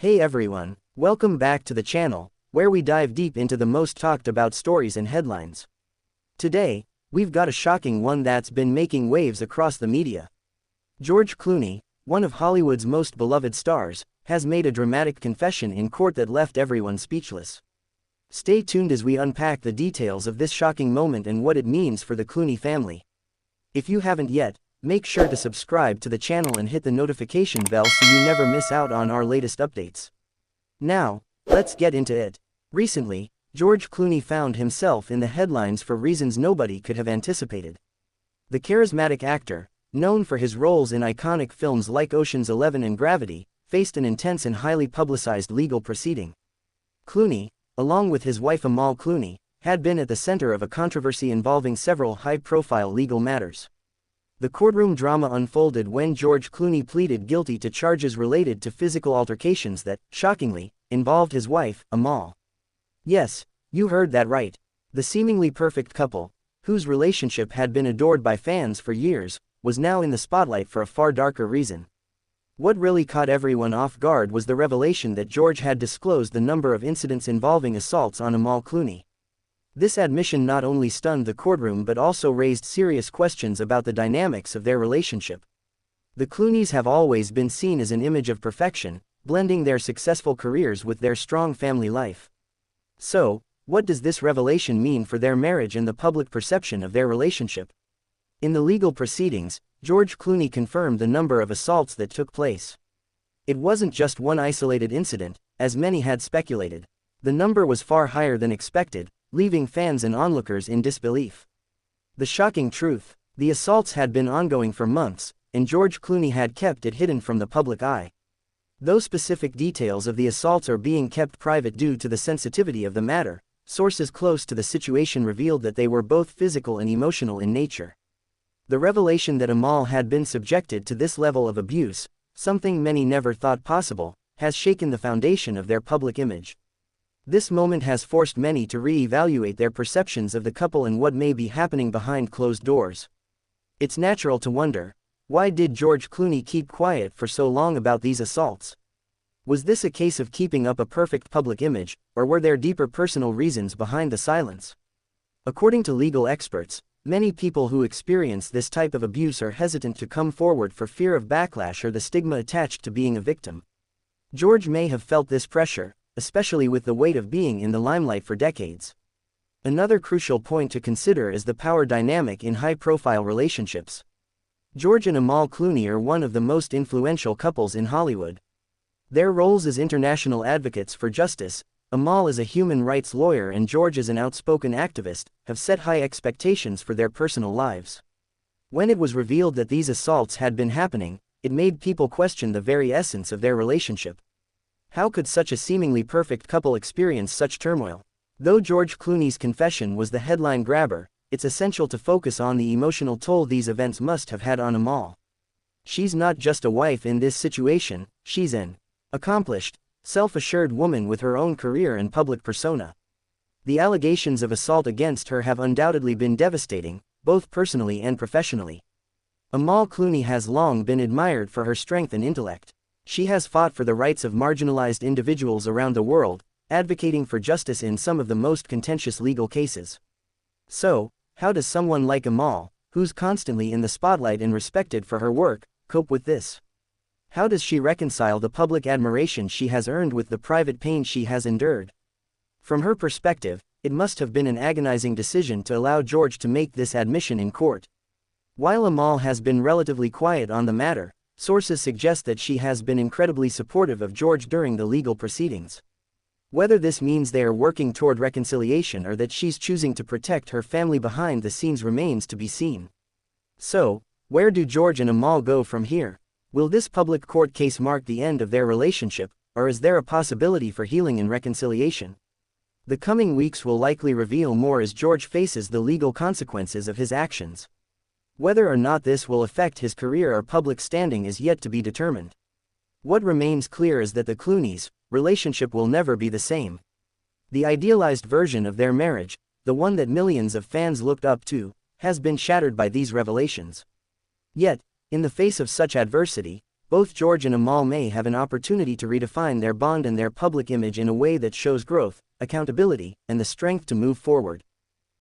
Hey everyone, welcome back to the channel, where we dive deep into the most talked about stories and headlines. Today, we've got a shocking one that's been making waves across the media. George Clooney, one of Hollywood's most beloved stars, has made a dramatic confession in court that left everyone speechless. Stay tuned as we unpack the details of this shocking moment and what it means for the Clooney family. If you haven't yet, make sure to subscribe to the channel and hit the notification bell so you never miss out on our latest updates. Now, let's get into it. Recently, George Clooney found himself in the headlines for reasons nobody could have anticipated. The charismatic actor, known for his roles in iconic films like Ocean's 11 and Gravity, faced an intense and highly publicized legal proceeding. Clooney, along with his wife Amal Clooney, had been at the center of a controversy involving several high-profile legal matters. The courtroom drama unfolded when George Clooney pleaded guilty to charges related to physical altercations that, shockingly, involved his wife, Amal. Yes, you heard that right. The seemingly perfect couple, whose relationship had been adored by fans for years, was now in the spotlight for a far darker reason. What really caught everyone off guard was the revelation that George had disclosed the number of incidents involving assaults on Amal Clooney. This admission not only stunned the courtroom but also raised serious questions about the dynamics of their relationship. The Clooneys have always been seen as an image of perfection, blending their successful careers with their strong family life. So, what does this revelation mean for their marriage and the public perception of their relationship? In the legal proceedings, George Clooney confirmed the number of assaults that took place. It wasn't just one isolated incident, as many had speculated. The number was far higher than expected, leaving fans and onlookers in disbelief. The shocking truth: the assaults had been ongoing for months, and George Clooney had kept it hidden from the public eye. Though specific details of the assaults are being kept private due to the sensitivity of the matter, sources close to the situation revealed that they were both physical and emotional in nature. The revelation that Amal had been subjected to this level of abuse, something many never thought possible, has shaken the foundation of their public image. This moment has forced many to re-evaluate their perceptions of the couple and what may be happening behind closed doors. It's natural to wonder, why did George Clooney keep quiet for so long about these assaults? Was this a case of keeping up a perfect public image, or were there deeper personal reasons behind the silence? According to legal experts, many people who experience this type of abuse are hesitant to come forward for fear of backlash or the stigma attached to being a victim. George may have felt this pressure, especially with the weight of being in the limelight for decades. Another crucial point to consider is the power dynamic in high-profile relationships. George and Amal Clooney are one of the most influential couples in Hollywood. Their roles as international advocates for justice, Amal as a human rights lawyer and George as an outspoken activist, have set high expectations for their personal lives. When it was revealed that these assaults had been happening, it made people question the very essence of their relationship. How could such a seemingly perfect couple experience such turmoil? Though George Clooney's confession was the headline grabber, it's essential to focus on the emotional toll these events must have had on Amal. She's not just a wife in this situation, she's an accomplished, self-assured woman with her own career and public persona. The allegations of assault against her have undoubtedly been devastating, both personally and professionally. Amal Clooney has long been admired for her strength and intellect. She has fought for the rights of marginalized individuals around the world, advocating for justice in some of the most contentious legal cases. So, how does someone like Amal, who's constantly in the spotlight and respected for her work, cope with this? How does she reconcile the public admiration she has earned with the private pain she has endured? From her perspective, it must have been an agonizing decision to allow George to make this admission in court. While Amal has been relatively quiet on the matter, sources suggest that she has been incredibly supportive of George during the legal proceedings. Whether this means they are working toward reconciliation or that she's choosing to protect her family behind the scenes remains to be seen. So, where do George and Amal go from here? Will this public court case mark the end of their relationship, or is there a possibility for healing and reconciliation? The coming weeks will likely reveal more as George faces the legal consequences of his actions. Whether or not this will affect his career or public standing is yet to be determined. What remains clear is that the Clooneys' relationship will never be the same. The idealized version of their marriage, the one that millions of fans looked up to, has been shattered by these revelations. Yet, in the face of such adversity, both George and Amal may have an opportunity to redefine their bond and their public image in a way that shows growth, accountability, and the strength to move forward.